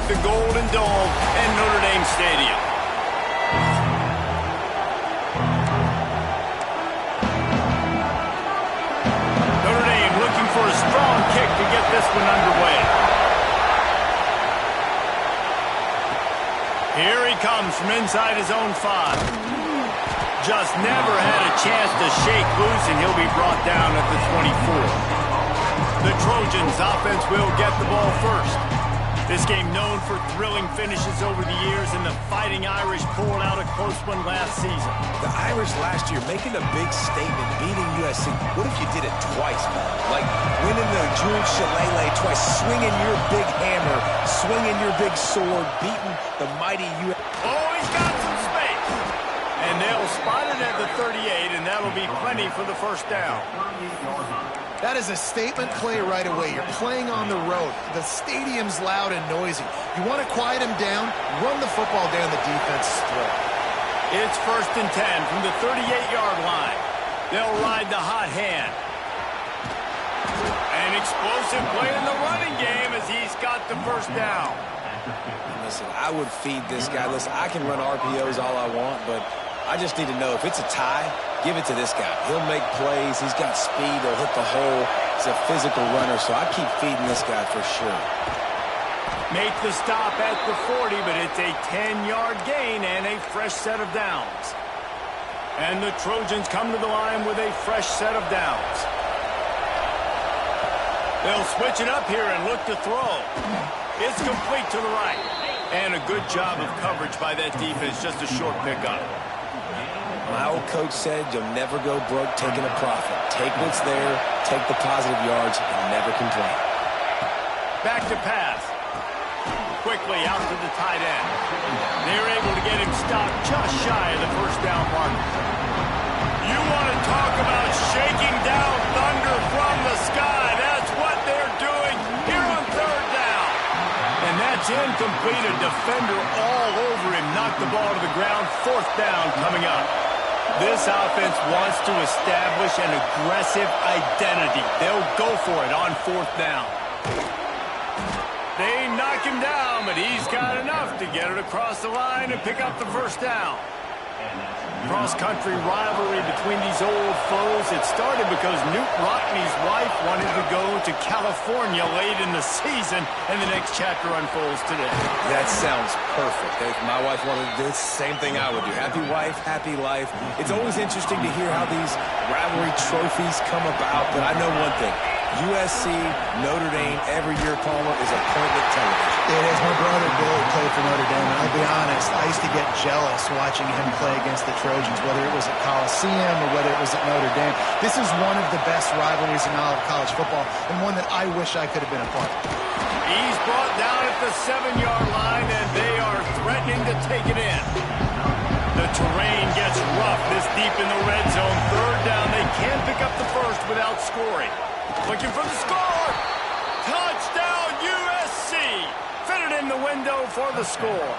the Golden Dome and Notre Dame Stadium. Notre Dame looking for a strong kick to get this one underway. Here he comes from inside his own 5. Just never had a chance to shake loose, and he'll be brought down at the 24. The Trojans offense will get the ball first. This game known for thrilling finishes over the years, and the Fighting Irish pulled out a close one last season. The Irish last year making a big statement, beating USC. What if you did it twice, man? Like winning the Jewled Shillelagh twice, swinging your big hammer, swinging your big sword, beating the mighty USC. Oh, he's got some space. And they'll spot it at the 38, and that'll be plenty for the first down. That is a statement play right away. You're playing on the road. The stadium's loud and noisy. You want to quiet him down, run the football down the defense's throat. It's 1st and 10 from the 38-yard line. They'll ride the hot hand. An explosive play in the running game as he's got the first down. Listen, I would feed this guy. Listen, I can run RPOs all I want, but I just need to know if it's a tie, give it to this guy. He'll make plays. He's got speed. He'll hit the hole. He's a physical runner, so I keep feeding this guy for sure. Make the stop at the 40, but it's a 10-yard gain and a fresh set of downs. And the Trojans come to the line with a fresh set of downs. They'll switch it up here and look to throw. It's complete to the right. And a good job of coverage by that defense, just a short pickup. My old coach said you'll never go broke taking a profit. Take what's there, take the positive yards, and never complain. Back to pass. Quickly out to the tight end. They're able to get him stopped just shy of the first down mark. You want to talk about shaking down thunder from the sky. That's what they're doing here on 3rd down. And that's incomplete. A defender all over him. Knocked the ball to the ground. 4th down coming up. This offense wants to establish an aggressive identity. They'll go for it on 4th down. They knock him down, but he's got enough to get it across the line and pick up the first down. Cross-country rivalry between these old foes. It started because Newt Rockney's wife wanted to go to California late in the season, and the next chapter unfolds today. That sounds perfect. If my wife wanted to do the same thing I would do. Happy wife, happy life. It's always interesting to hear how these rivalry trophies come about, but I know one thing. USC, Notre Dame, every year, Palmer, is appointment television. It is. My brother Billy played for Notre Dame, and I'll be honest, I used to get jealous watching him play against the Trojans, whether it was at Coliseum or whether it was at Notre Dame. This is one of the best rivalries in all of college football, and one that I wish I could have been a part of. He's brought down at the 7-yard line, and they are threatening to take it in. The terrain gets rough this deep in the red zone. 3rd down, they can't pick up the first without scoring. Looking for the score. Touchdown, USC. Fitted in the window for the score.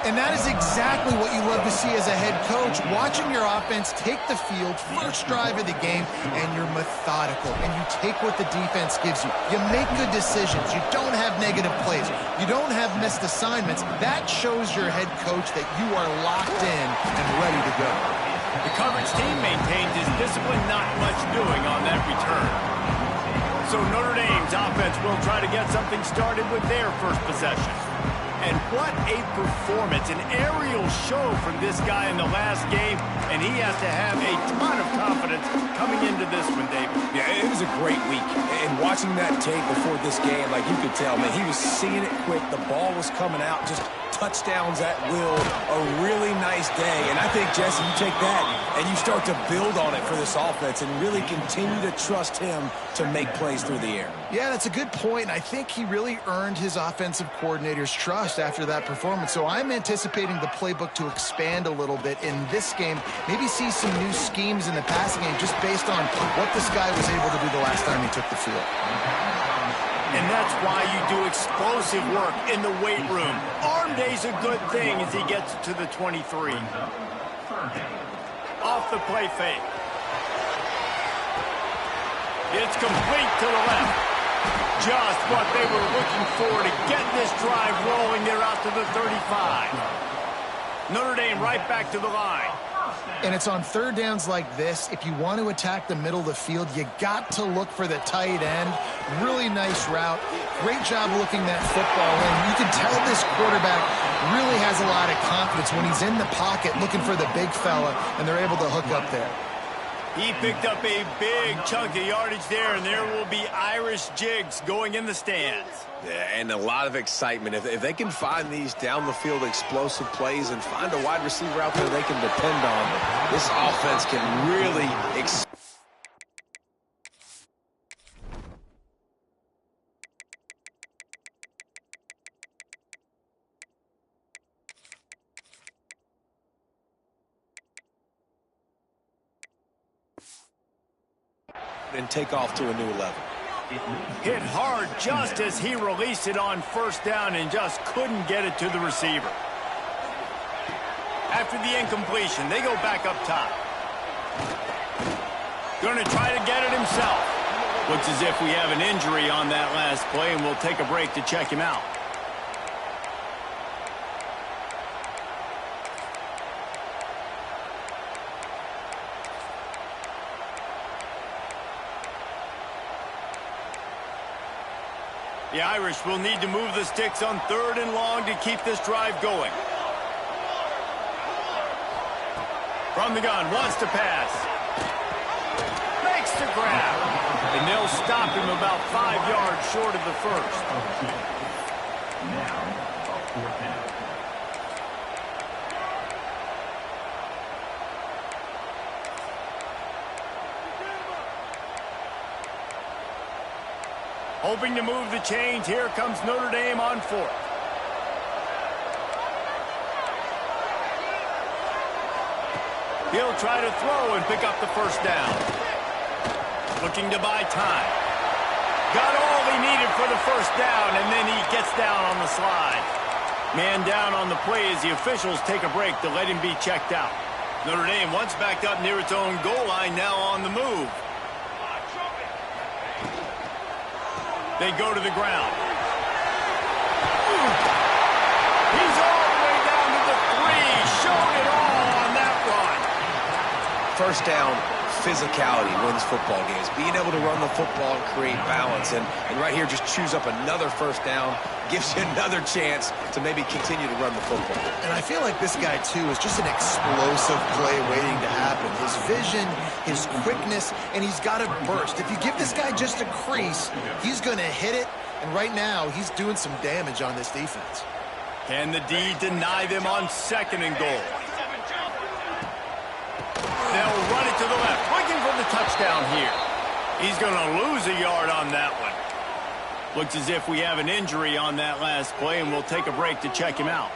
And that is exactly what you love to see as a head coach. Watching your offense take the field, first drive of the game, and you're methodical. And you take what the defense gives you. You make good decisions. You don't have negative plays. You don't have missed assignments. That shows your head coach that you are locked in and ready to go. The coverage team maintains his discipline, not much doing on that return. So Notre Dame's offense will try to get something started with their first possession. And what a performance, an aerial show from this guy in the last game, and he has to have a ton of confidence coming into this one, David. Yeah, it was a great week. And watching that tape before this game, like you could tell, man, he was seeing it quick. The ball was coming out, just touchdowns at will. A really nice day. And I think, Jesse, you take that and you start to build on it for this offense and really continue to trust him to make plays through the air. Yeah, that's a good point. And I think he really earned his offensive coordinator's trust after that performance. So I'm anticipating the playbook to expand a little bit in this game. Maybe see some new schemes in the passing game just based on what this guy was able to do the last time he took the field. And that's why you do explosive work in the weight room. Arm day's a good thing as he gets to the 23. Off the play fake. It's complete to the left. Just what they were looking for to get this drive rolling. They're out to the 35. Notre Dame right back to the line. And it's on third downs like this. If you want to attack the middle of the field, you got to look for the tight end. Really nice route. Great job looking that football in. You can tell this quarterback really has a lot of confidence when he's in the pocket looking for the big fella, and they're able to hook up there. He picked up a big chunk of yardage there, and there will be Irish jigs going in the stands. Yeah, and a lot of excitement. If they can find these down-the-field explosive plays and find a wide receiver out there they can depend on, this offense can really and take off to a new level. Hit hard just as he released it on first down and just couldn't get it to the receiver. After the incompletion, they go back up top. Going to try to get it himself. Looks as if we have an injury on that last play, and we'll take a break to check him out. The Irish will need to move the sticks on third and long to keep this drive going. From the gun, wants to pass. Makes the grab. And they'll stop him about 5 yards short of the first. Hoping to move the chains. Here comes Notre Dame on fourth. He'll try to throw and pick up the first down. Looking to buy time. Got all he needed for the first down, and then he gets down on the slide. Man down on the play as the officials take a break to let him be checked out. Notre Dame once backed up near its own goal line, now on the move. They go to the ground. He's all the way down to the 3. Showed it all on that run. First down, physicality wins football games. Being able to run the football and create balance. And right here, just choose up another first down. Gives you another chance to maybe continue to run the football. And I feel like this guy, too, is just an explosive play waiting to happen. His vision, his quickness, and he's got to burst. If you give this guy just a crease, he's going to hit it. And right now, he's doing some damage on this defense. Can the D deny them on second and goal? They'll run it to the left, looking for the touchdown here. He's going to lose a yard on that one. Looks as if we have an injury on that last play, and we'll take a break to check him out.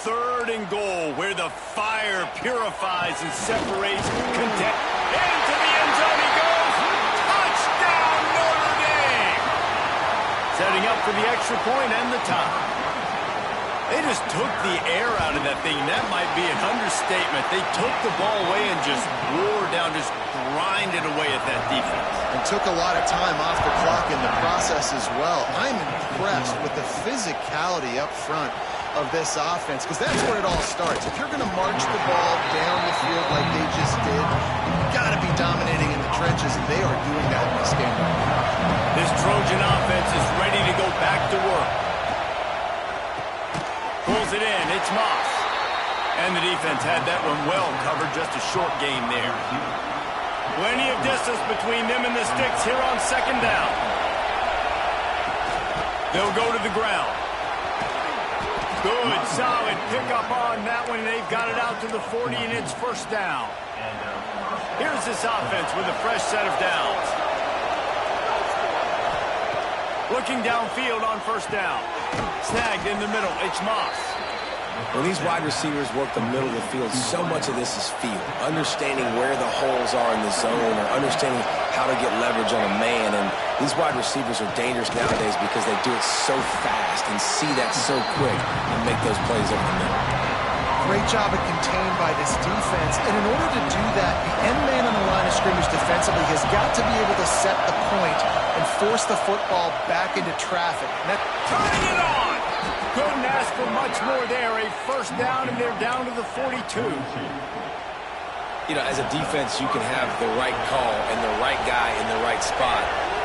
Third and goal, where the fire purifies and separates content. Into the end zone he goes. Touchdown, Notre Dame! Setting up for the extra point and the tie. They just took the air out of that thing. That might be an understatement. They took the ball away and just wore down, just grinded away at that defense. And took a lot of time off the clock in the process as well. I'm impressed with the physicality up front of this offense, because that's where it all starts. If you're going to march the ball down the field like they just did, you've got to be dominating in the trenches, and they are doing that in this game right now. This Trojan offense is ready to go back to work. Pulls it in, it's Moss. And the defense had that one well covered, just a short gain there. Plenty of distance between them and the sticks here on second down. They'll go to the ground. Good, solid pickup on that one. They've got it out to the 40, and it's first down. Here's this offense with a fresh set of downs. Looking downfield on first down. Snagged in the middle, it's Moss. When these wide receivers work the middle of the field, so much of this is feel. Understanding where the holes are in the zone, or understanding how to get leverage on a man. And these wide receivers are dangerous nowadays because they do it so fast and see that so quick and make those plays over the middle. great job of contained by this defense. And in order to do that, the end man on the line of scrimmage defensively has got to be able to set the point and force the football back into traffic. Turning it on! Couldn't ask for much more there. A first down, and they're down to the 42. You know, as a defense, you can have the right call and the right guy in the right spot,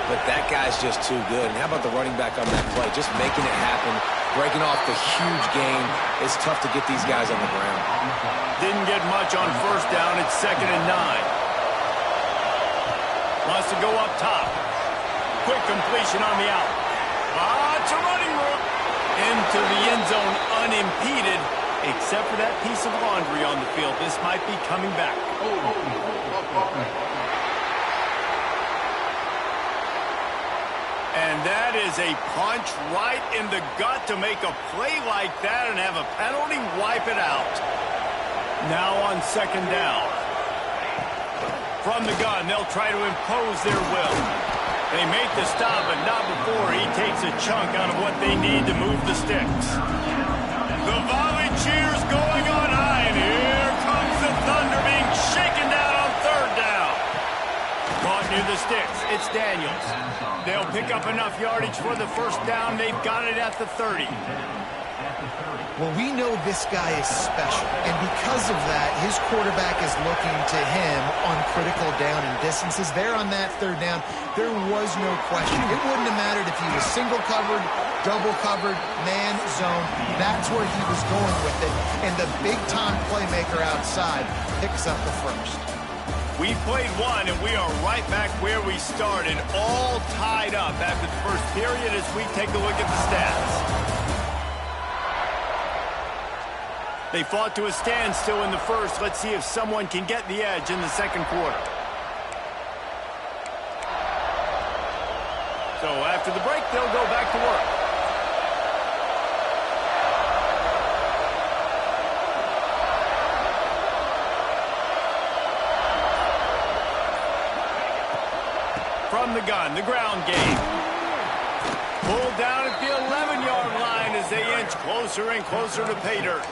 but that guy's just too good. And how about the running back on that play? Just making it happen, breaking off the huge gain. It's tough to get these guys on the ground. Didn't get much on first down. It's 2nd and 9. Wants to go up top. Quick completion on the out. Lots of running room. Into the end zone unimpeded. Except for that piece of laundry on the field, this might be coming back. And that is a punch right in the gut to make a play like that and have a penalty wipe it out. Now on 2nd down. From the gun, they'll try to impose their will. They make the stop, but not before he takes a chunk out of what they need to move the sticks. The volley cheers going on high, and here comes the Thunder being shaken down on 3rd down. Caught near the sticks. It's Daniels. They'll pick up enough yardage for the first down. They've got it at the 30. Well, we know this guy is special, and because of that, his quarterback is looking to him on critical down and distances. There on that 3rd down, there was no question. It wouldn't have mattered if he was single covered, double covered, man zone. That's where he was going with it, and the big-time playmaker outside picks up the first. We played one, and we are right back where we started, all tied up after the first period as we take a look at the stats. They fought to a standstill in the first. Let's see if someone can get the edge in the 2nd quarter. So after the break, they'll go back to work. From the gun, the ground game. Pulled down at the 11-yard line as they inch closer and closer to pay dirt.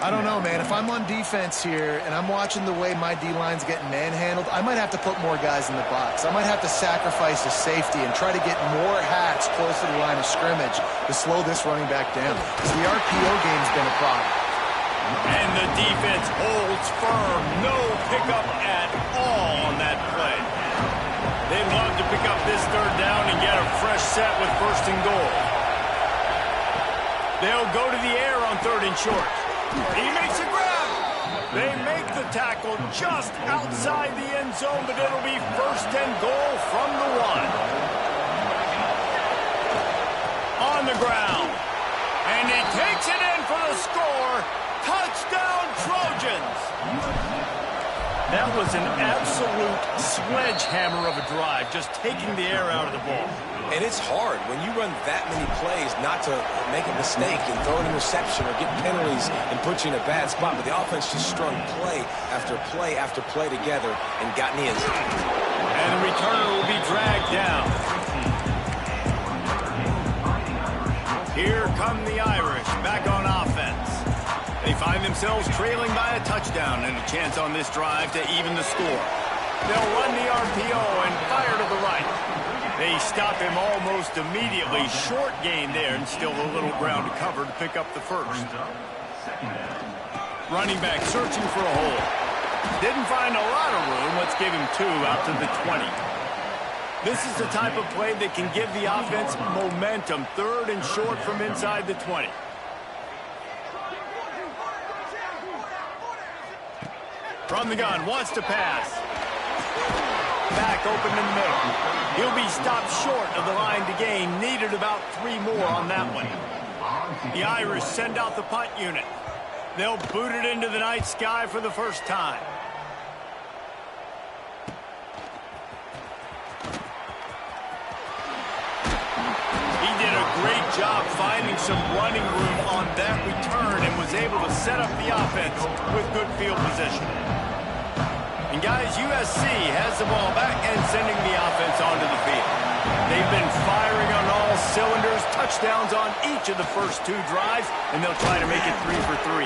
I don't know, man. If I'm on defense here and I'm watching the way my D-line's getting manhandled, I might have to put more guys in the box. I might have to sacrifice a safety and try to get more hats close to the line of scrimmage to slow this running back down. Because the RPO game's been a problem. And the defense holds firm. No pickup at all on that play. They'd love to pick up this 3rd down and get a fresh set with 1st and goal. They'll go to the air on 3rd and short. He makes a grab. They make the tackle just outside the end zone, but it'll be 1st and goal from the 1. On the ground. And he takes it in for the score. Touchdown, Trojans. That was an absolute sledgehammer of a drive, just taking the air out of the ball. And it's hard when you run that many plays not to make a mistake and throw an interception or get penalties and put you in a bad spot. But the offense just strung play after play after play together and got in the end zone. And the returner will be dragged down. Here come the Irish back on offense. They find themselves trailing by a touchdown and a chance on this drive to even the score. They'll run the RPO and fire to the right. They stop him almost immediately. Short gain there and still a little ground to cover to pick up the first. Running back searching for a hole. Didn't find a lot of room. Let's give him 2 out to the 20. This is the type of play that can give the offense momentum. 3rd and short from inside the 20. From the gun, wants to pass. Back open in the middle. He'll be stopped short of the line to gain. Needed about 3 more on that one. The Irish send out the punt unit. They'll boot it into the night sky for the first time. He did a great job finding some running room on that return and was able to set up the offense with good field position. And guys, USC has the ball back and sending the offense onto the field. They've been firing on all cylinders, touchdowns on each of the first 2 drives, and they'll try to make it 3 for 3.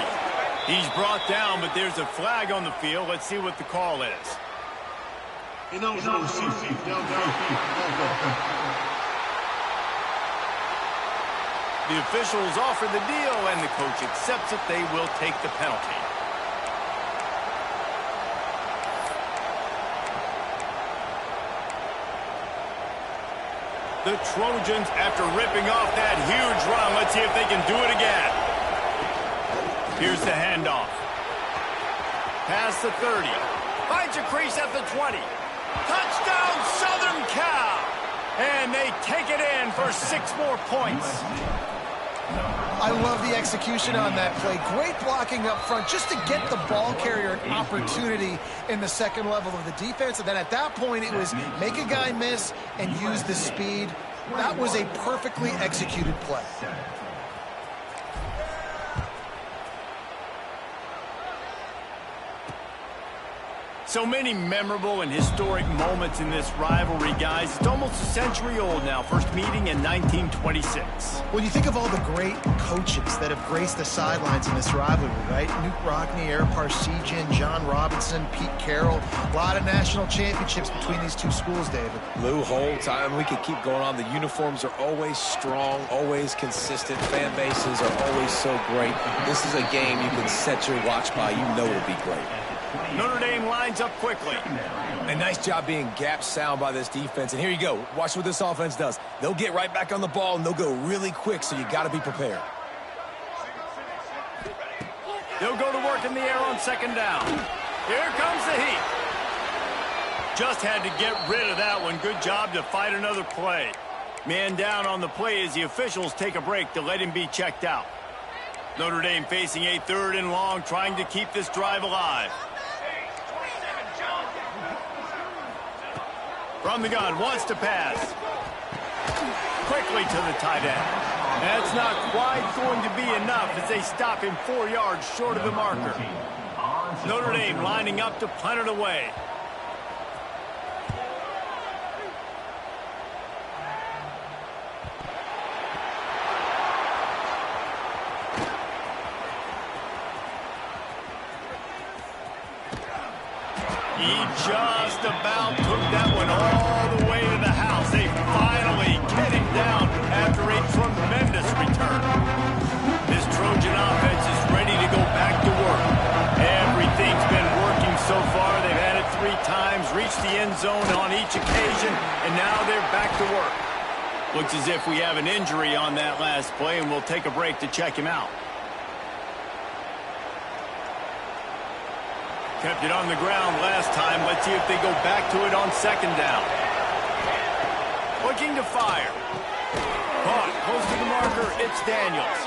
He's brought down, but there's a flag on the field. Let's see what the call is. The officials offer the deal, and the coach accepts it. They will take the penalty. The Trojans, after ripping off that huge run, let's see if they can do it again. Here's the handoff. Past the 30. Finds a crease at the 20. Touchdown, Southern Cal! And they take it in for 6 more points. I love the execution on that play. Great blocking up front just to get the ball carrier an opportunity in the second level of the defense. And then at that point, it was make a guy miss and use the speed. That was a perfectly executed play. So many memorable and historic moments in this rivalry, guys. It's almost a century old now. First meeting in 1926. When you think of all the great coaches that have graced the sidelines in this rivalry, right? Newt Rockne, Eric Parseghian, John Robinson, Pete Carroll. A lot of national championships between these two schools, David. Lou Holtz, we could keep going on. The uniforms are always strong, always consistent. Fan bases are always so great. This is a game you can set your watch by. You know it'll be great. Notre Dame lines up quickly. A nice job being gap sound by this defense. And here you go. Watch what this offense does. They'll get right back on the ball, and they'll go really quick, so you got to be prepared. They'll go to work in the air on second down. Here comes the heat. Just had to get rid of that one. Good job to fight another play. Man down on the play as the officials take a break to let him be checked out. Notre Dame facing a 3rd and long, trying to keep this drive alive. From the gun, wants to pass. Quickly to the tight end. That's not quite going to be enough as they stop him 4 yards short of the marker. Notre Dame lining up to punt it away. He just about took that one all the way to the house. They finally get him down after a tremendous return. This Trojan offense is ready to go back to work. Everything's been working so far. They've had it 3 times, reached the end zone on each occasion, and now they're back to work. Looks as if we have an injury on that last play, and we'll take a break to check him out. Kept it on the ground last time. Let's see if they go back to it on second down. Looking to fire. Caught close to the marker. It's Daniels.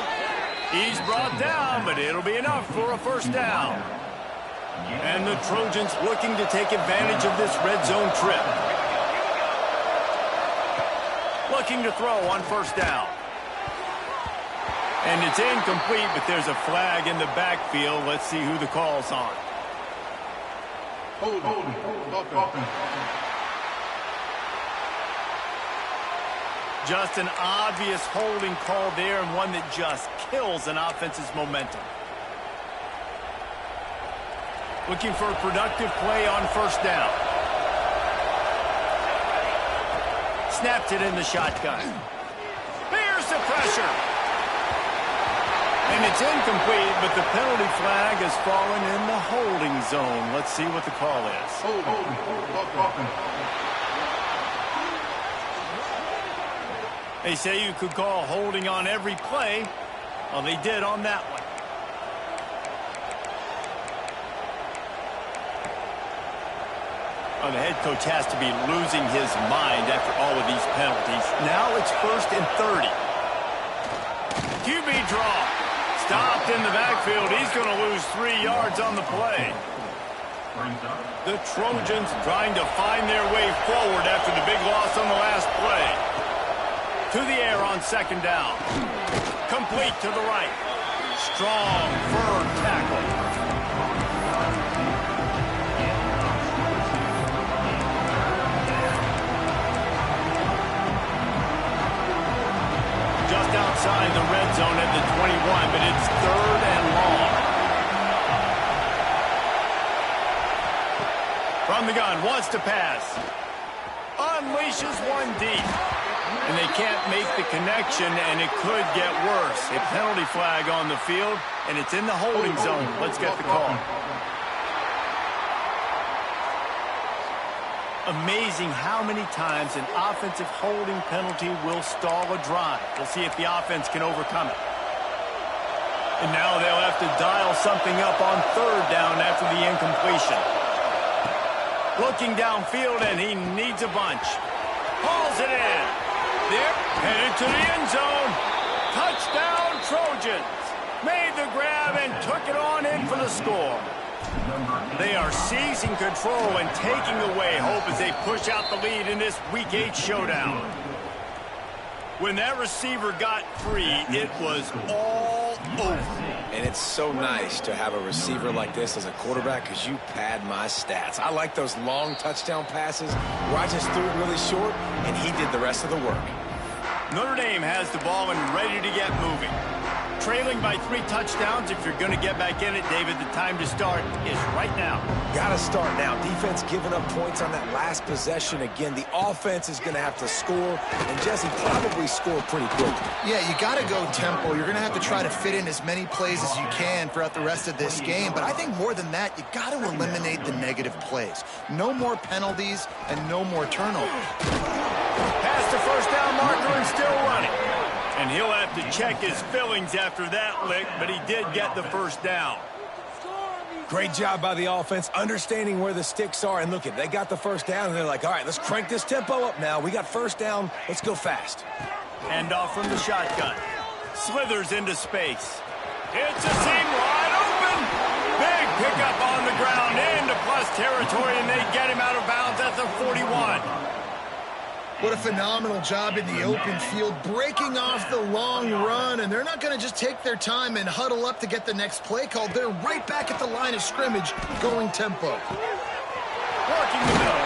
He's brought down, but it'll be enough for a first down. And the Trojans looking to take advantage of this red zone trip. Looking to throw on first down. And it's incomplete, but there's a flag in the backfield. Let's see who the call's on. Just an obvious holding call there, and one that just kills an offense's momentum. Looking for a productive play on first down. Snapped it in the shotgun. Here's the pressure. And it's incomplete, but the penalty flag has fallen in the holding zone. Let's see what the call is. They say you could call holding on every play. Well, they did on that one. Well, the head coach has to be losing his mind after all of these penalties. Now it's 1st and 30. QB draw. Stopped in the backfield. He's going to lose 3 yards on the play. The Trojans trying to find their way forward after the big loss on the last play. To the air on second down. Complete to the right. Strong, firm tackle. Just outside the red zone at the 21, but it's 3rd and long. From the gun, wants to pass. Unleashes one deep. And they can't make the connection, and it could get worse. A penalty flag on the field, and it's in the holding zone. Let's get the call. Amazing how many times an offensive holding penalty will stall a drive. We'll see if the offense can overcome it. And now they'll have to dial something up on third down after the incompletion. Looking downfield, and he needs a bunch. Hauls it in. There, headed to the end zone. Touchdown, Trojans. Made the grab and took it on in for the score. They are seizing control and taking away hope as they push out the lead in this Week 8 showdown. When that receiver got free, it was all over. And it's so nice to have a receiver like this as a quarterback because you pad my stats. I like those long touchdown passes where I just threw it really short and he did the rest of the work. Notre Dame has the ball and ready to get moving. Trailing by 3 touchdowns. If you're going to get back in it, David, the time to start is right now. Got to start now. Defense giving up points on that last possession. Again, the offense is going to have to score, and Jesse probably score pretty quick. Yeah, you got to go tempo. You're going to have to try to fit in as many plays as you can throughout the rest of this game. But I think more than that, you got to eliminate the negative plays. No more penalties and no more turnovers. Past the first down marker and still running. And he'll have to check his fillings after that lick, but he did get the first down. Great job by the offense, understanding where the sticks are. And look, they got the first down, and they're like, all right, let's crank this tempo up now. We got first down. Let's go fast. Hand off from the shotgun. Slithers into space. It's a seam wide open. Big pickup on the ground into plus territory, and they get him out of bounds at the 41. What a phenomenal job in the open field, breaking off the long run, and they're not going to just take their time and huddle up to get the next play called. They're right back at the line of scrimmage, going tempo. Working the middle.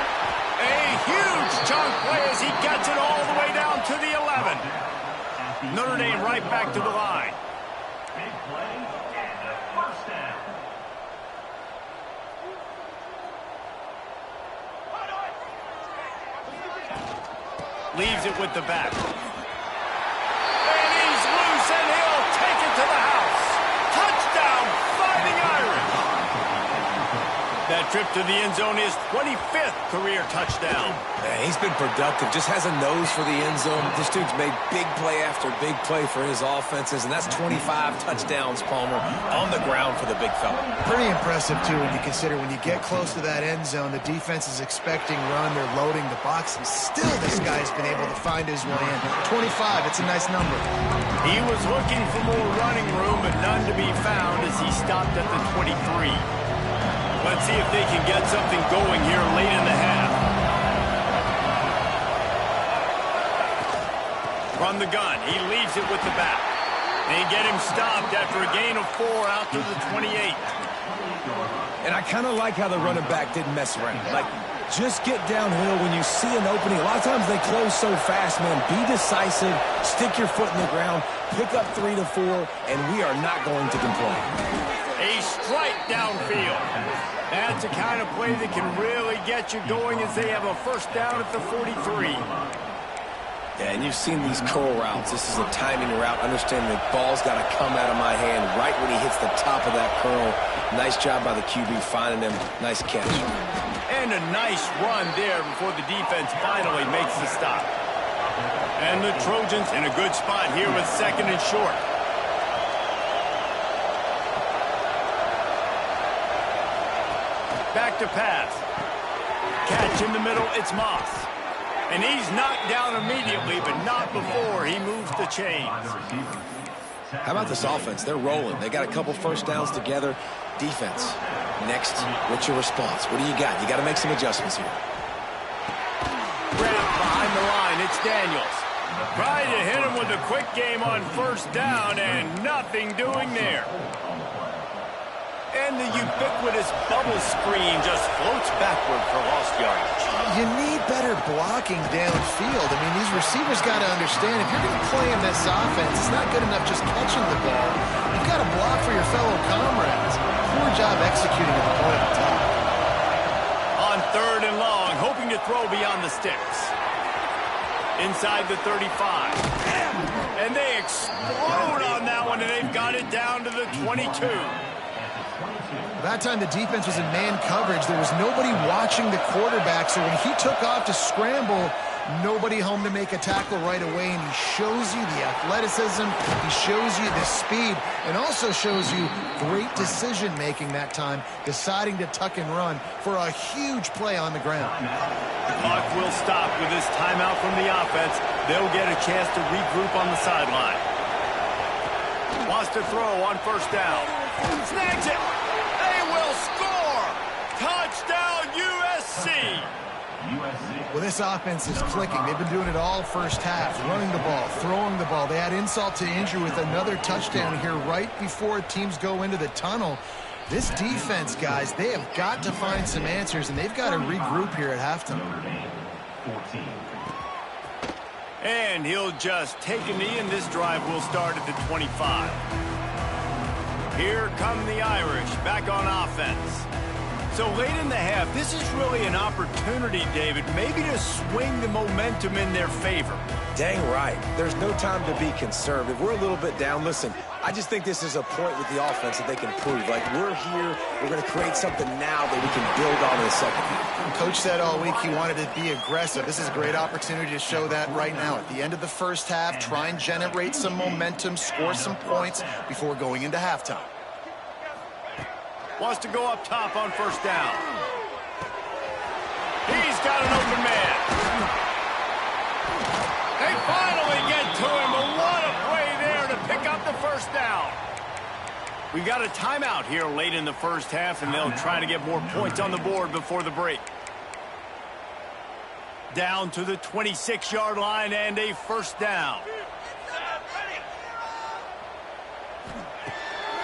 A huge chunk play as he gets it all the way down to the 11. Notre Dame right back to the line. Big play and a first down. Leaves it with the back. And he's loose, and he'll take it to the house. Touchdown, Fighting Irish. That trip to the end zone is 25th career touchdown. Man, he's been productive, just has a nose for the end zone. This dude's made big play after big play for his offenses, and that's 25 touchdowns, Palmer, on the ground for the big fella. Pretty impressive, too, when you consider when you get close to that end zone, the defense is expecting run, they're loading the box, and still this guy's been able to find his way in. 25, it's a nice number. He was looking for more running room, but none to be found as he stopped at the 23. Let's see if they can get something going here late in the half. From the gun, he leaves it with the back. They get him stopped after a gain of 4 out to the 28. And I kind of like how the running back didn't mess around. Like, just get downhill when you see an opening. A lot of times they close so fast, man. Be decisive, stick your foot in the ground, pick up 3 to 4, and we are not going to complain. A strike downfield. That's the kind of play that can really get you going as they have a first down at the 43. Yeah, and you've seen these curl routes. This is a timing route. Understand the ball's got to come out of my hand right when he hits the top of that curl. Nice job by the QB finding him. Nice catch. And a nice run there before the defense finally makes the stop. And the Trojans in a good spot here with 2nd and short. Back to pass. Catch in the middle, it's Moss. And he's knocked down immediately, but not before he moves the chains. How about this offense? They're rolling. They got a couple first downs together. Defense. Next, what's your response? What do you got? You got to make some adjustments here. Grab behind the line, it's Daniels. Trying to hit him with a quick game on first down, and nothing doing there. And the ubiquitous bubble screen just floats backward for lost yardage. You need better blocking downfield. I mean, these receivers got to understand, if you're going to play in this offense, it's not good enough just catching the ball. You've got to block for your fellow comrades. Poor job executing at the point of the top. On 3rd and long, hoping to throw beyond the sticks. Inside the 35. And they explode on that one, and they've got it down to the 22. That time the defense was in man coverage. There was nobody watching the quarterback, so when he took off to scramble, nobody home to make a tackle right away, and he shows you the athleticism, he shows you the speed, and also shows you great decision-making that time, deciding to tuck and run for a huge play on the ground. The clock will stop with this timeout from the offense. They'll get a chance to regroup on the sideline. Wants to throw on 1st down. Snags it. They will score. Touchdown, USC. Well, this offense is clicking. They've been doing it all first half, running the ball, throwing the ball. They add insult to injury with another touchdown here right before teams go into the tunnel. This defense, guys, they have got to find some answers, and they've got to regroup here at halftime. And he'll just take a knee, and this drive will start at the 25. Here come the Irish back on offense. So late in the half, this is really an opportunity, David, maybe to swing the momentum in their favor. Dang right. There's no time to be conservative. We're a little bit down. Listen, I just think this is a point with the offense that they can prove. Like, we're here, we're going to create something now that we can build on in the second half. Coach said all week he wanted to be aggressive. This is a great opportunity to show that right now. At the end of the first half, try and generate some momentum, score some points before going into halftime. Wants to go up top on 1st down. He's got an open man. They finally get to him, but what a play there to pick up the 1st down. We got a timeout here late in the first half, and they'll try to get more points on the board before the break. Down to the 26-yard line and a 1st down.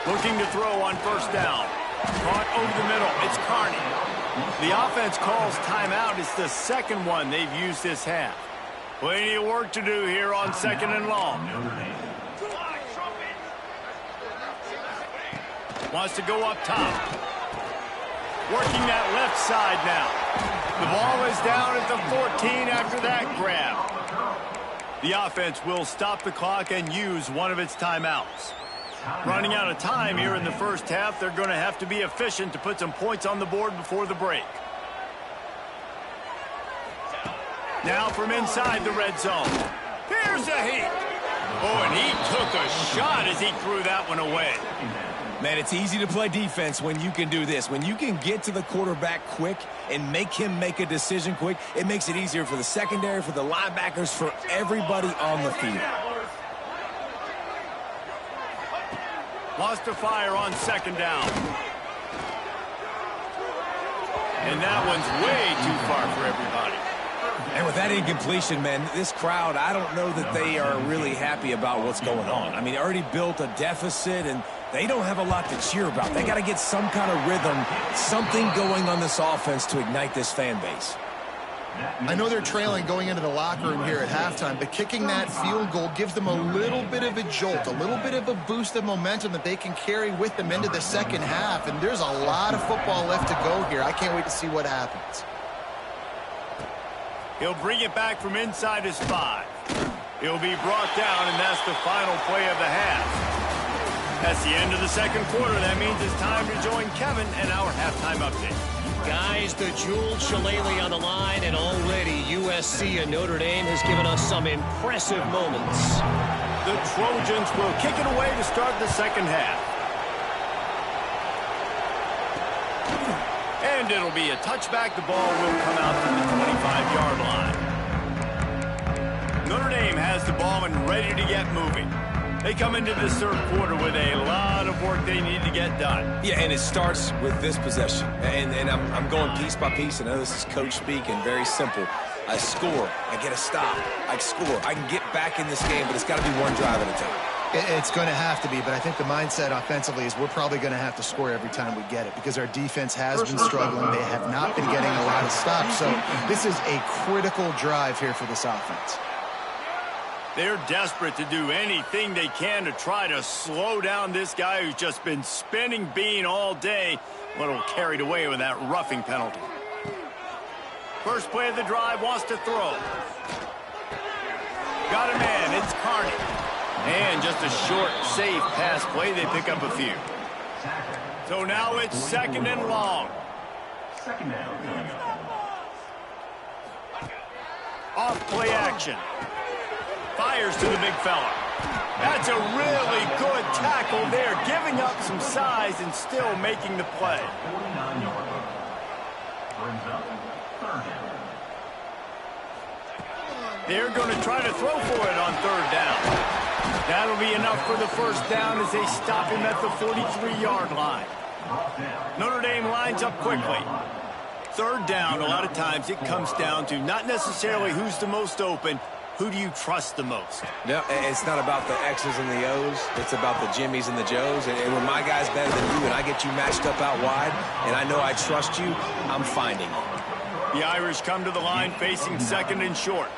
Looking to throw on 1st down. Caught over the middle. It's Carney. The offense calls timeout. It's the second one they've used this half. Plenty of work to do here on 2nd and long. Wants to go up top. Working that left side now. The ball is down at the 14 after that grab. The offense will stop the clock and use one of its timeouts. Running out of time here in the first half, they're going to have to be efficient to put some points on the board before the break. Now from inside the red zone. Here's a heat. Oh, and he took a shot as he threw that one away. Man, it's easy to play defense when you can do this. When you can get to the quarterback quick and make him make a decision quick, it makes it easier for the secondary, for the linebackers, for everybody on the field. Wants to fire on 2nd down. And that one's way too far for everybody. And with that incompletion, man, this crowd, I don't know that they are really happy about what's going on. I mean, they already built a deficit, and they don't have a lot to cheer about. They got to get some kind of rhythm, something going on this offense to ignite this fan base. I know they're trailing going into the locker room here at halftime, but kicking that field goal gives them a little bit of a jolt, a little bit of a boost of momentum that they can carry with them into the second half, and there's a lot of football left to go here. I can't wait to see what happens. He'll bring it back from inside his 5. He'll be brought down, and that's the final play of the half. That's the end of the second quarter. That means it's time to join Kevin and our halftime update. Guys, the Jewled Shillelagh on the line, and already USC and Notre Dame has given us some impressive moments. The Trojans will kick it away to start the second half. And it'll be a touchback. The ball will come out from the 25-yard line. Notre Dame has the ball and ready to get moving. They come into this third quarter with a lot of work they need to get done. Yeah, and it starts with this possession. And I'm going piece by piece. I know this is coach speak and very simple. I score. I get a stop. I score. I can get back in this game, but it's got to be one drive at a time. It's going to have to be, but I think the mindset offensively is we're probably going to have to score every time we get it because our defense has been struggling. They have not been getting a lot of stops. So this is a critical drive here for this offense. They're desperate to do anything they can to try to slow down this guy who's just been spinning bean all day, but will carried away with that roughing penalty. First play of the drive, wants to throw. Got a man, it's Carney. And just a short, safe pass play, they pick up a few. So now it's second and long. Second down. Off play action. Fires to the big fella. That's a really good tackle there, giving up some size and still making the play. 49-yard line. Brings up third down. They're going to try to throw for it on third down. That'll be enough for the first down as they stop him at the 43-yard line. Notre Dame lines up quickly. Third down, a lot of times it comes down to not necessarily who's the most open, who do you trust the most? No, it's not about the X's and the O's. It's about the Jimmies and the Joes. And when my guy's better than you and I get you matched up out wide and I know I trust you, I'm finding you. The Irish come to the line facing second and short.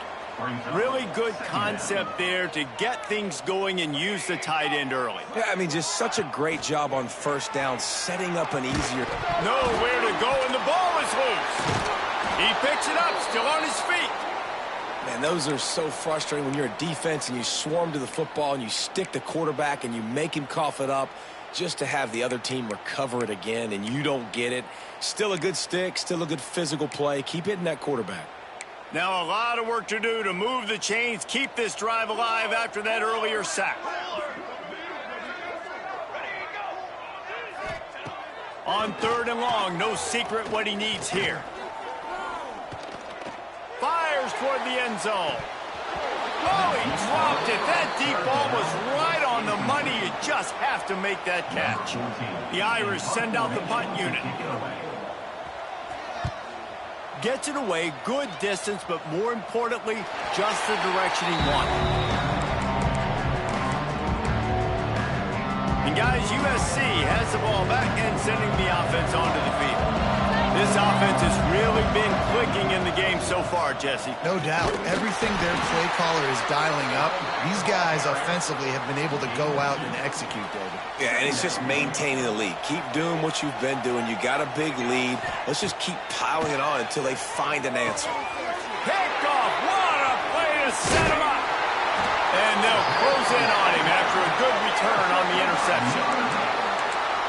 Really good concept there to get things going and use the tight end early. Yeah, I mean, just such a great job on first down, setting up an easier... Nowhere to go, and the ball is loose. He picks it up, still on his feet. Man, those are so frustrating when you're a defense and you swarm to the football and you stick the quarterback and you make him cough it up just to have the other team recover it again and you don't get it. Still a good stick, still a good physical play. Keep hitting that quarterback. Now a lot of work to do to move the chains, keep this drive alive after that earlier sack. On third and long, no secret what he needs here. Fires toward the end zone. Oh, he dropped it. That deep ball was right on the money. You just have to make that catch. The Irish send out the punt unit. Gets it away, good distance, but more importantly, just the direction he wanted. And guys, USC has the ball back and sending the offense onto the field. This offense has really been clicking in the game so far, Jesse. No doubt. Everything their play caller is dialing up, these guys offensively have been able to go out and execute, David. Yeah, and it's just maintaining the lead. Keep doing what you've been doing. You got a big lead. Let's just keep piling it on until they find an answer. Pick off. What a play to set him up. And they'll close in on him after a good return on the interception.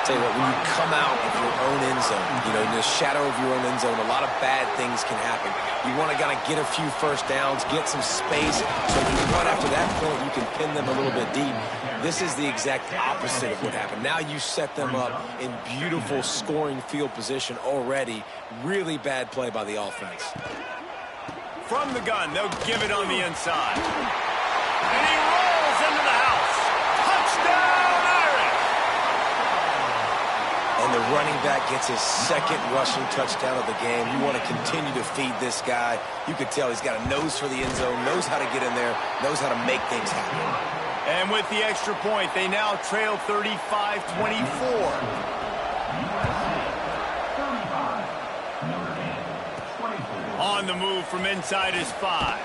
Tell you what, when you come out of your own end zone, you know, in the shadow of your own end zone, a lot of bad things can happen. You want to kind of get a few first downs, get some space, so if you run after that point, you can pin them a little bit deep. This is the exact opposite of what happened. Now you set them up in beautiful scoring field position already. Really bad play by the offense. From the gun, they'll give it on the inside. And he rolls into the house. Touchdown, Irish! And the running back gets his second rushing touchdown of the game. You want to continue to feed this guy. You could tell he's got a nose for the end zone, knows how to get in there, knows how to make things happen. And with the extra point, they now trail 35-24. On the move from inside his 5.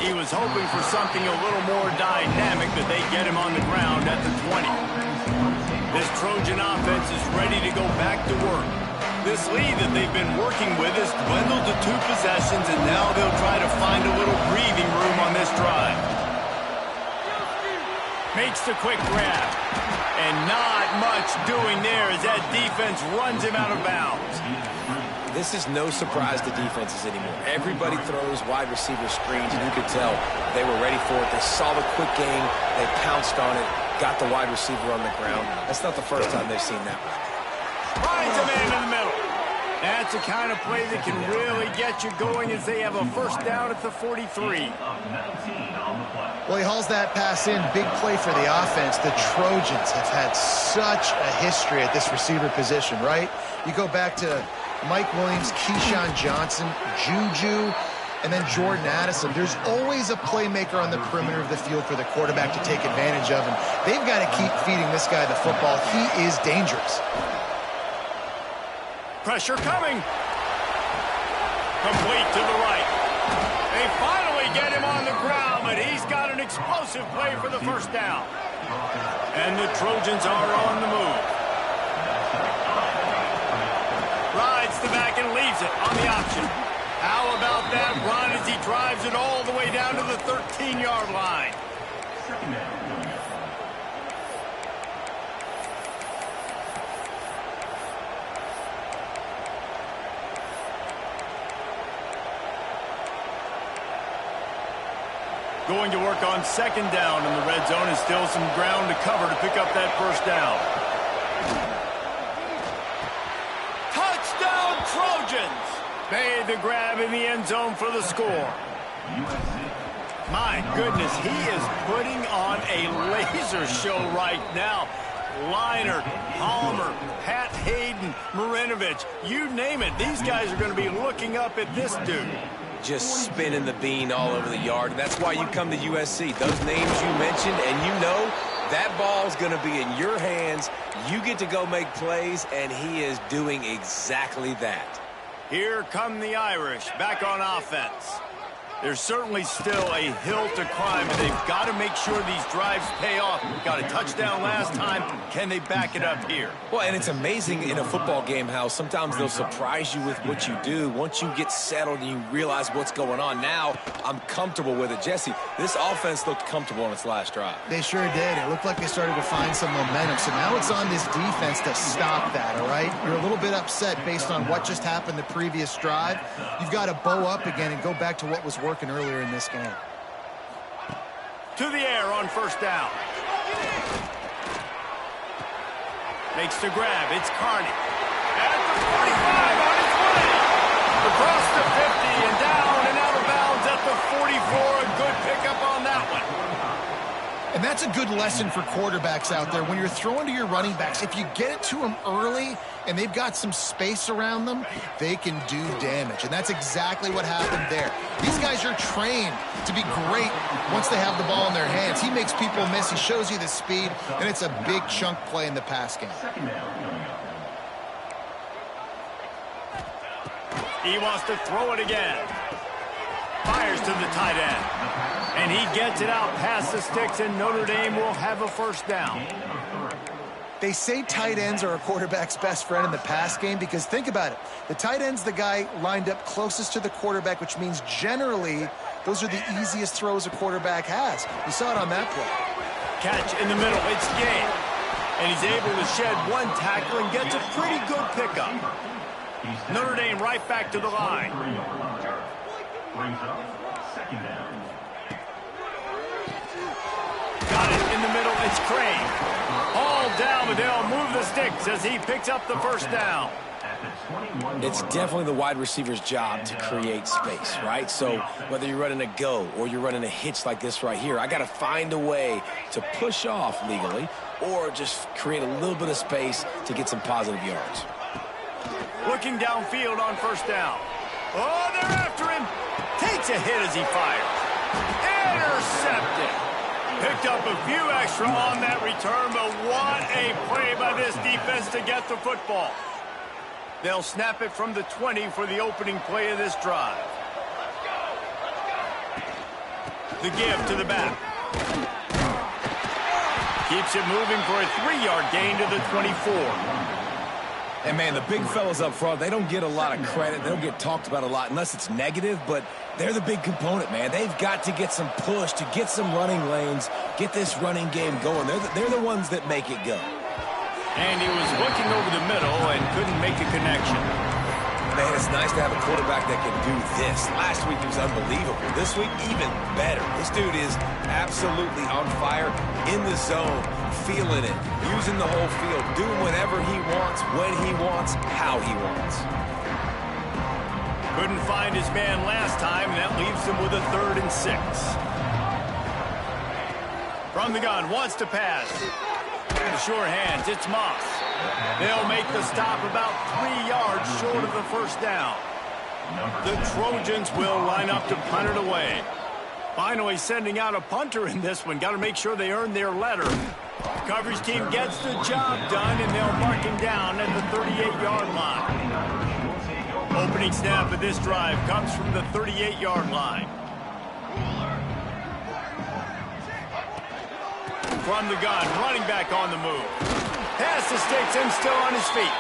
He was hoping for something a little more dynamic, but they get him on the ground at the 20. This Trojan offense is ready to go back to work. This lead that they've been working with has dwindled to 2 possessions, and now they'll try to find a little breathing room on this drive. Makes the quick grab. And not much doing there as that defense runs him out of bounds. This is no surprise to defenses anymore. Everybody throws wide receiver screens, and you could tell they were ready for it. They saw the quick game. They pounced on it, got the wide receiver on the ground. That's not the first time they've seen that one. Finds a man in the middle. That's the kind of play that can really get you going as they have a first down at the 43. Well, he hauls that pass in. Big play for the offense. The Trojans have had such a history at this receiver position, right? You go back to Mike Williams, Keyshawn Johnson, Juju, and then Jordan Addison. There's always a playmaker on the perimeter of the field for the quarterback to take advantage of, and they've got to keep feeding this guy the football. He is dangerous. Pressure coming. Complete to the right. They finally get him on the ground, but he's got an explosive play for the first down. And the Trojans are on the move. Rides the back and leaves it on the option. How about that run as he drives it all the way down to the 13-yard line? Second down. Going to work on second down in the red zone, and still some ground to cover to pick up that first down. Touchdown, Trojans! Made the grab in the end zone for the score. USC. My goodness, he is putting on a laser show right now. Leinart, Palmer, Pat Hayden, Marinovich, you name it. These guys are going to be looking up at this dude. Just spinning the bean all over the yard. And that's why you come to USC. Those names you mentioned, and you know that ball's going to be in your hands. You get to go make plays, and he is doing exactly that. Here come the Irish back on offense. There's certainly still a hill to climb, and they've got to make sure these drives pay off. Got a touchdown last time. Can they back it up here? Well, and it's amazing in a football game how sometimes they'll surprise you with what you do. Once you get settled and you realize what's going on, now I'm comfortable with it. Jesse, this offense looked comfortable on its last drive. They sure did. It looked like they started to find some momentum. So now it's on this defense to stop that, all right? You're a little bit upset based on what just happened the previous drive. You've got to bow up again and go back to what was working earlier in this game. To the air on first down. Makes the grab. It's Carney. At the 45 on his way. Across the 50 and down and out of bounds at the 44. A good pickup on that one. And that's a good lesson for quarterbacks out there. When you're throwing to your running backs, if you get it to them early and they've got some space around them, they can do damage. And that's exactly what happened there. These guys are trained to be great once they have the ball in their hands. He makes people miss. He shows you the speed, and it's a big chunk play in the pass game. Second down. He wants to throw it again. Fires to the tight end. And he gets it out past the sticks, and Notre Dame will have a first down. They say tight ends are a quarterback's best friend in the pass game because think about it. The tight end's the guy lined up closest to the quarterback, which means generally those are the easiest throws a quarterback has. You saw it on that play. Catch in the middle. It's Game. And he's able to shed one tackle and gets a pretty good pickup. Notre Dame right back to the line. Brings up second down. Got it in the middle. It's Crane. All down, but they'll move the sticks as he picks up the first down. It's definitely the wide receiver's job to create space, right? So whether you're running a go or you're running a hitch like this right here, I got to find a way to push off legally or just create a little bit of space to get some positive yards. Looking downfield on first down. Oh, they're after him. Takes a hit as he fires. Intercepted. Picked up a few extra on that return, but what a play by this defense to get the football. They'll snap it from the 20 for the opening play of this drive. The give to the back. Keeps it moving for a 3-yard gain to the 24. And, man, the big fellas up front, they don't get a lot of credit. They don't get talked about a lot unless it's negative, but they're the big component, man. They've got to get some push, to get some running lanes, get this running game going. They're the ones that make it go. And he was looking over the middle and couldn't make a connection. Man, it's nice to have a quarterback that can do this. Last week he was unbelievable. This week, even better. This dude is absolutely on fire, in the zone, feeling it, using the whole field, doing whatever he wants, when he wants, how he wants. Couldn't find his man last time, and that leaves him with a 3rd and 6. From the gun, wants to pass. The sure hands, it's Moss. They'll make the stop about 3 yards short of the first down. The Trojans will line up to punt it away. Finally sending out a punter in this one. Got to make sure they earn their letter. The coverage team gets the job done, and they'll mark him down at the 38-yard line. Opening snap of this drive comes from the 38-yard line. From the gun, running back on the move. Pass the sticks and still on his feet.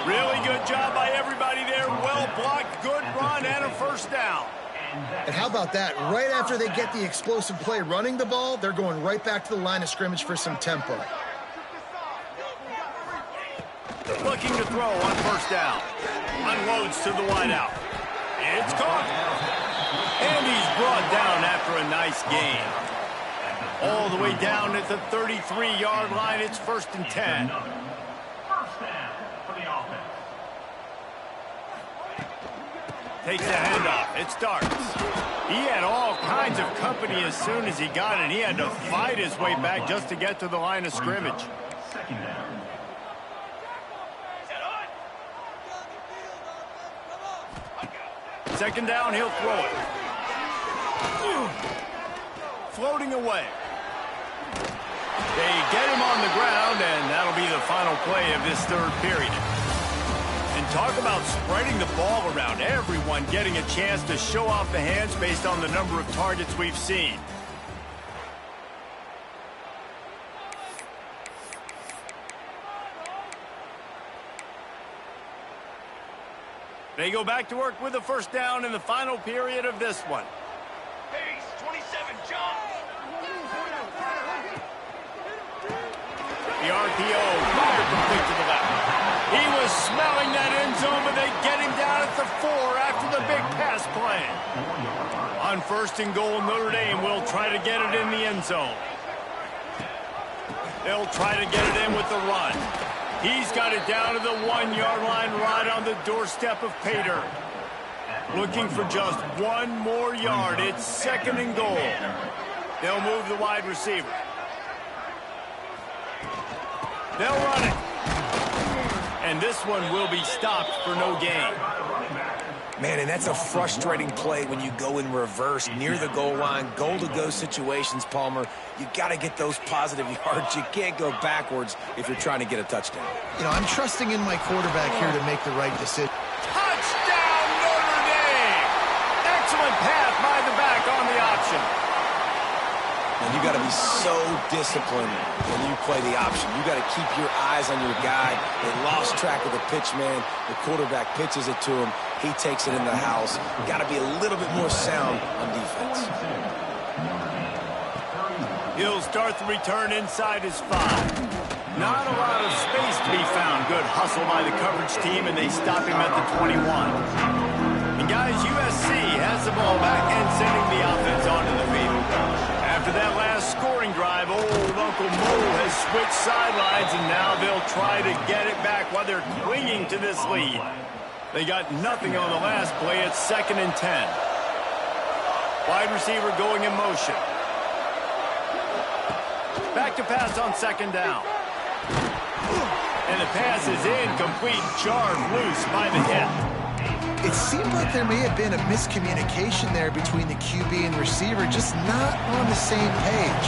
Really good job by everybody there. Well blocked, good run. run and a first down. And how about that? Right after they get the explosive play running the ball, they're going right back to the line of scrimmage for some tempo. Looking to throw on first down. Unloads to the wideout. It's caught. And he's brought down after a nice gain. All the way down at the 33-yard line. It's 1st and 10. First down for the offense. Takes the handoff. It starts. He had all kinds of company as soon as he got it. He had to fight his way back just to get to the line of scrimmage. Second down. Second down, he'll throw it. Floating away. They get him on the ground, and that'll be the final play of this third period. And talk about spreading the ball around. Everyone getting a chance to show off the hands based on the number of targets we've seen. They go back to work with a first down in the final period of this one. Pace, 27, jump. The RPO fired complete to the left. He was smelling that end zone, but they get him down at the 4 after the big pass play. On 1st and goal, Notre Dame will try to get it in the end zone. They'll try to get it in with the run. He's got it down to the 1-yard line right on the doorstep of Pater. Looking for just one more yard. It's 2nd and goal. They'll move the wide receiver. They'll run it. And this one will be stopped for no gain. Man, and that's a frustrating play when you go in reverse near the goal line, goal-to-go situations, Palmer. You got to get those positive yards. You can't go backwards if you're trying to get a touchdown. You know, I'm trusting in my quarterback here to make the right decision. Touchdown, Notre Dame! Excellent pass by the back on the option. And you got to be so disciplined when you play the option. You got to keep your eyes on your guy. They lost track of the pitch, man. The quarterback pitches it to him. He takes it in the house. Got to be a little bit more sound on defense. He'll start the return inside his 5. Not a lot of space to be found. Good hustle by the coverage team, and they stop him at the 21. And guys, USC has the ball back and sending the offense onto the field. After that last scoring drive, old Uncle Mo has switched sidelines, and now they'll try to get it back while they're clinging to this lead. They got nothing on the last play. It's 2nd and 10. Wide receiver going in motion. Back to pass on 2nd down. And the pass is incomplete, jarred loose by the hip. It seemed like there may have been a miscommunication there between the QB and receiver, just not on the same page.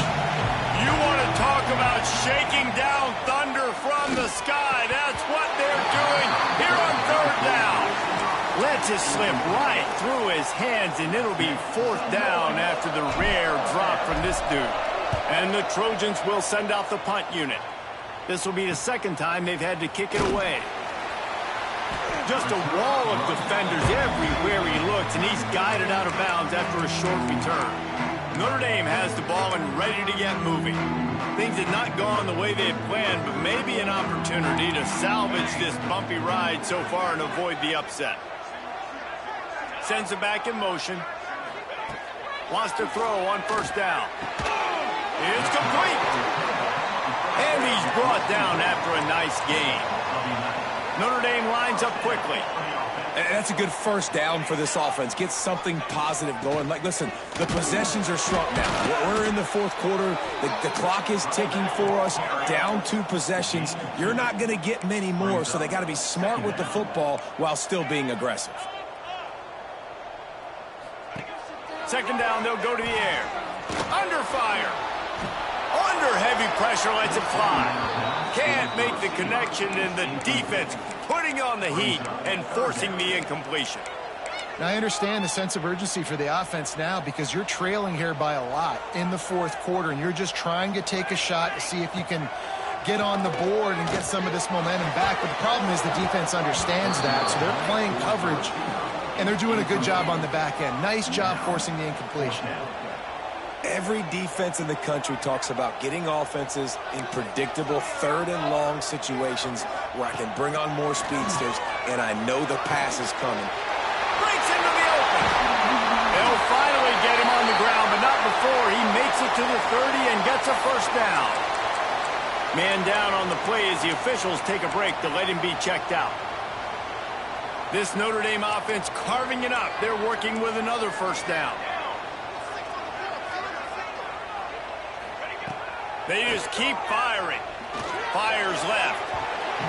You want to talk about shaking down thunder from the sky. That's what they're doing here on 3rd down. Lets it slip right through his hands, and it'll be 4th down after the rare drop from this dude. And the Trojans will send out the punt unit. This will be the 2nd time they've had to kick it away. Just a wall of defenders everywhere he looks, and he's guided out of bounds after a short return. Notre Dame has the ball and ready to get moving. Things had not gone the way they had planned, but maybe an opportunity to salvage this bumpy ride so far and avoid the upset. Sends it back in motion. Wants to throw on 1st down. It's complete. And he's brought down after a nice gain. Notre Dame lines up quickly. And that's a good first down for this offense. Get something positive going. Like, listen, the possessions are shrunk now. We're in the 4th quarter. The clock is ticking for us. Down 2 possessions. You're not going to get many more, so they got to be smart with the football while still being aggressive. 2nd down, they'll go to the air. Under fire. Under heavy pressure, lets it fly. Can't make the connection, and the defense putting on the heat and forcing the incompletion. Now, I understand the sense of urgency for the offense now because you're trailing here by a lot in the 4th quarter, and you're just trying to take a shot to see if you can get on the board and get some of this momentum back. But the problem is the defense understands that, so they're playing coverage And they're doing a good job on the back end. Nice job forcing the incompletion. Every defense in the country talks about getting offenses in predictable third and long situations where I can bring on more speedsters, and I know the pass is coming. Breaks into the open. They'll finally get him on the ground, but not before he makes it to the 30 and gets a first down. Man down on the play as the officials take a break to let him be checked out. This Notre Dame offense carving it up. They're working with another first down. They just keep firing. Fires left.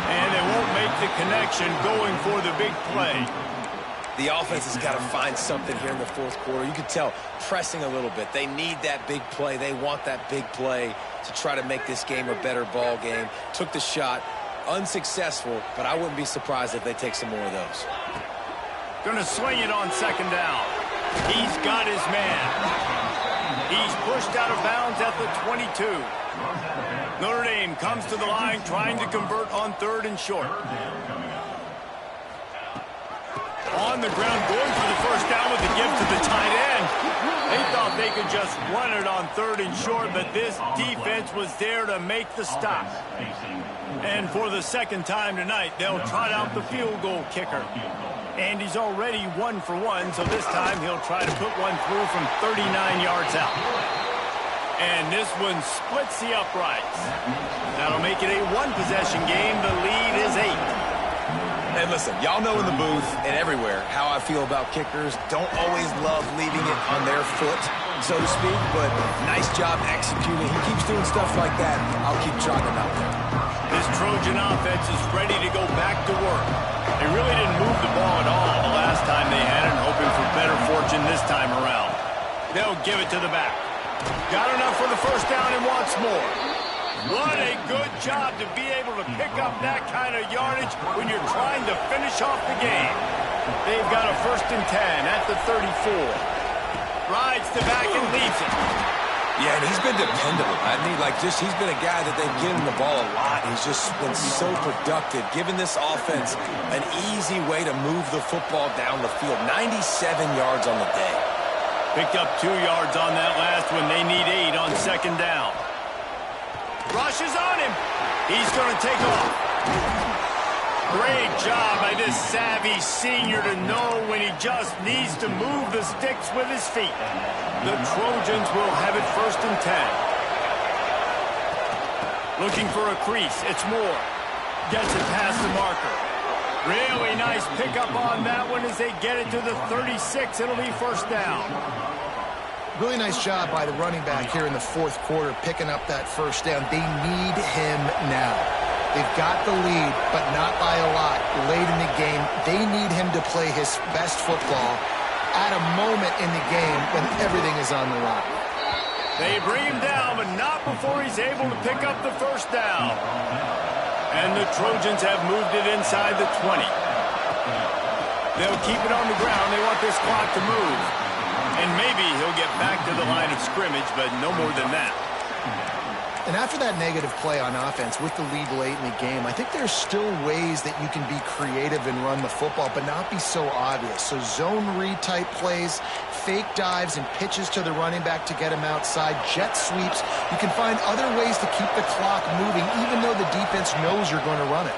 And they won't make the connection going for the big play. The offense has got to find something here in the fourth quarter. You can tell pressing a little bit. They need that big play. They want that big play to try to make this game a better ball game. Took the shot. Unsuccessful, but I wouldn't be surprised if they take some more of those. Gonna swing it on second down. He's got his man. He's pushed out of bounds at the 22. Notre Dame comes to the line trying to convert on third and short. On the ground, going for the first down with the give to the tight end. They thought they could just run it on third and short, but this defense was there to make the stop. And for the second time tonight, they'll trot out the field goal kicker. And he's already 1 for 1, so this time he'll try to put one through from 39 yards out. And this one splits the uprights. That'll make it a one-possession game. The lead is 8. And listen, y'all know in the booth and everywhere how I feel about kickers. Don't always love leaving it on their foot, so to speak, but nice job executing. He keeps doing stuff like that. I'll keep trotting him out there. This Trojan offense is ready to go back to work. They really didn't move the ball at all the last time they had it, hoping for better fortune this time around. They'll give it to the back. Got enough for the first down and wants more. What a good job to be able to pick up that kind of yardage when you're trying to finish off the game. They've got a first and 10 at the 34. Rides the back and leaves it. Yeah, and he's been dependable. I mean, he's been a guy that they've given the ball a lot. He's just been so productive, giving this offense an easy way to move the football down the field. 97 yards on the day. Picked up 2 yards on that last one. They need 8 on second down. Rushes on him. He's going to take off. Great job by this savvy senior to know when he just needs to move the sticks with his feet. The Trojans will have it first and 10. Looking for a crease. It's Moore. Gets it past the marker. Really nice pickup on that one as they get it to the 36. It'll be first down. Really nice job by the running back here in the fourth quarter, picking up that first down. They need him now. They've got the lead, but not by a lot. Late in the game, they need him to play his best football at a moment in the game when everything is on the line. They bring him down, but not before he's able to pick up the first down. And the Trojans have moved it inside the 20. They'll keep it on the ground. They want this clock to move. And maybe he'll get back to the line of scrimmage, but no more than that. And after that negative play on offense with the lead late in the game, I think there's still ways that you can be creative and run the football, but not be so obvious. So zone read type plays, fake dives, and pitches to the running back to get him outside, jet sweeps. You can find other ways to keep the clock moving, even though the defense knows you're going to run it.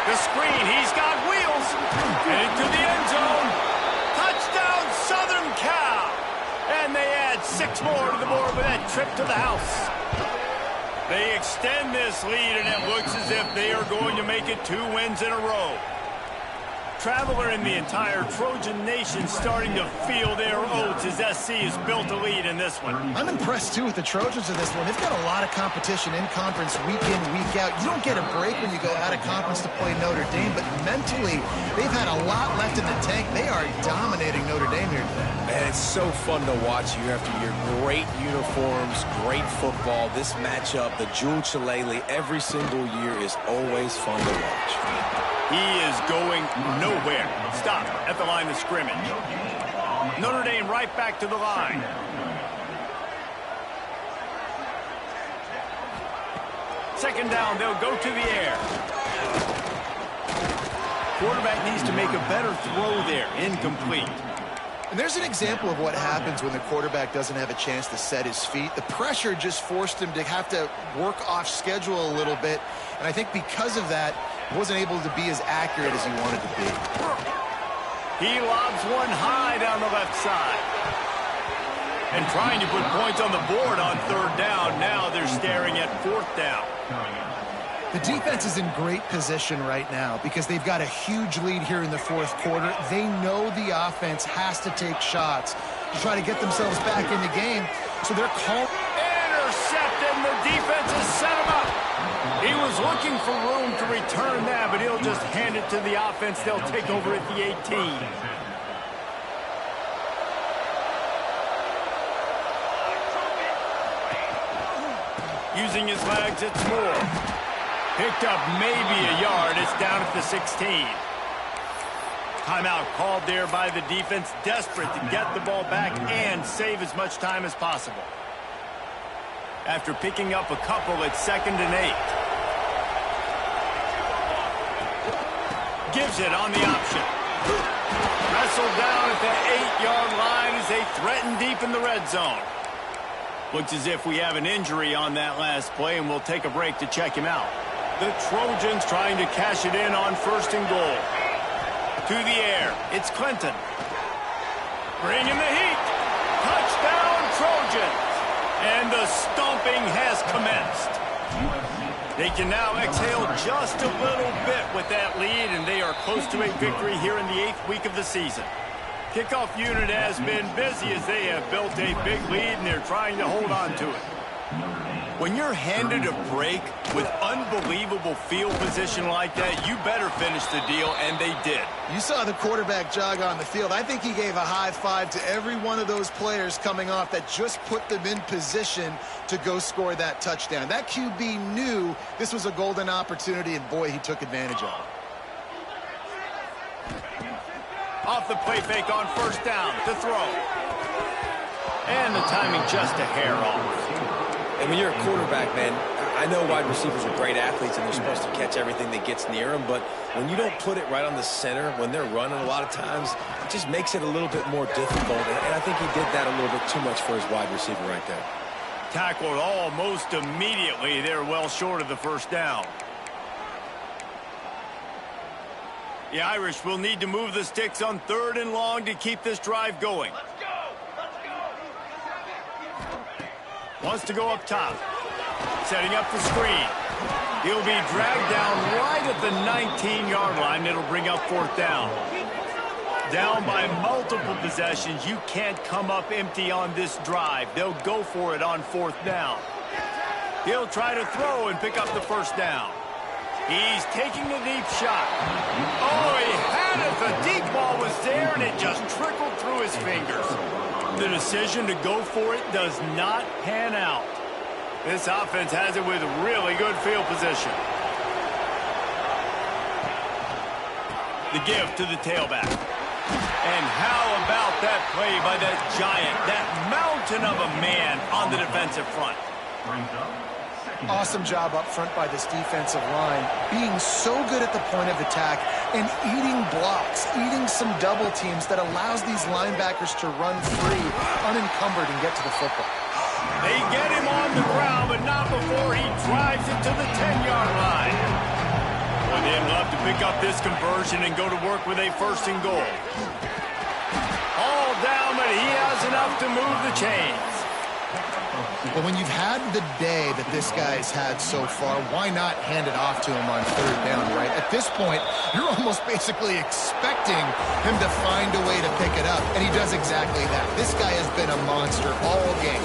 The screen, he's got wheels. And into the end zone. Touchdown, Southern Cal. And they add 6 more to the board with that trip to the house. They extend this lead, and it looks as if they are going to make it 2 wins in a row. Traveler and the entire Trojan nation starting to feel their oats as SC has built a lead in this one. I'm impressed, too, with the Trojans in this one. They've got a lot of competition in conference week in, week out. You don't get a break when you go out of conference to play Notre Dame, but mentally, they've had a lot left in the tank. They are dominating Notre Dame here today. Man, it's so fun to watch year after year. Great uniforms, great football. This matchup, the Jewled Shillelagh, every single year is always fun to watch. He is going nowhere. Stop at the line of scrimmage. Notre Dame right back to the line. Second down, they'll go to the air. Quarterback needs to make a better throw there. Incomplete. And there's an example of what happens when the quarterback doesn't have a chance to set his feet. The pressure just forced him to have to work off schedule a little bit. And I think because of that, he wasn't able to be as accurate as he wanted to be. He lobs one high down the left side. And trying to put points on the board on third down. Now they're staring at fourth down. The defense is in great position right now because they've got a huge lead here in the fourth quarter. They know the offense has to take shots to try to get themselves back in the game. So they're calling. Intercepted, and the defense has set him up. He was looking for room to return that, but he'll just hand it to the offense. They'll take over at the 18. Using his legs, it's Moore. Picked up maybe a yard. It's down at the 16. Timeout called there by the defense, desperate to get the ball back and save as much time as possible. After picking up a couple, it's 2nd and 8. Gives it on the option. Wrestled down at the 8-yard line as they threaten deep in the red zone. Looks as if we have an injury on that last play, and we'll take a break to check him out. The Trojans trying to cash it in on 1st and goal. To the air, it's Clinton. Bringing the heat. Touchdown, Trojans. And the stomping has commenced. They can now exhale just a little bit with that lead, and they are close to a victory here in the 8th week of the season. Kickoff unit has been busy as they have built a big lead, and they're trying to hold on to it. When you're handed a break with unbelievable field position like that, you better finish the deal, and they did. You saw the quarterback jog on the field. I think he gave a high five to every one of those players coming off that just put them in position to go score that touchdown. That QB knew this was a golden opportunity, and boy, he took advantage of it. Off the play fake on 1st down to throw. And the timing just a hair off. And when you're a quarterback, man, I know wide receivers are great athletes and they're supposed to catch everything that gets near them, but when you don't put it right on the center, when they're running a lot of times, it just makes it a little bit more difficult. And I think he did that a little bit too much for his wide receiver right there. Tackled almost immediately. They're well short of the 1st down. The Irish will need to move the sticks on 3rd and long to keep this drive going. Wants to go up top. Setting up the screen. He'll be dragged down right at the 19-yard line. It'll bring up 4th down. Down by multiple possessions. You can't come up empty on this drive. They'll go for it on 4th down. He'll try to throw and pick up the 1st down. He's taking a deep shot. Oh, he had it. The deep ball was there, and it just trickled through his fingers. The decision to go for it does not pan out. This offense has it with really good field position. The give to the tailback. And how about that play by that giant, that mountain of a man on the defensive front? Awesome job up front by this defensive line, being so good at the point of attack and eating blocks, eating some double teams that allows these linebackers to run free, unencumbered, and get to the football. They get him on the ground, but not before he drives it to the 10-yard line. Well, they'd love to pick up this conversion and go to work with a 1st and goal. All down, but he has enough to move the chains. But when you've had the day that this guy's had so far, why not hand it off to him on 3rd down, right? At this point, you're almost basically expecting him to find a way to pick it up, and he does exactly that. This guy has been a monster all game.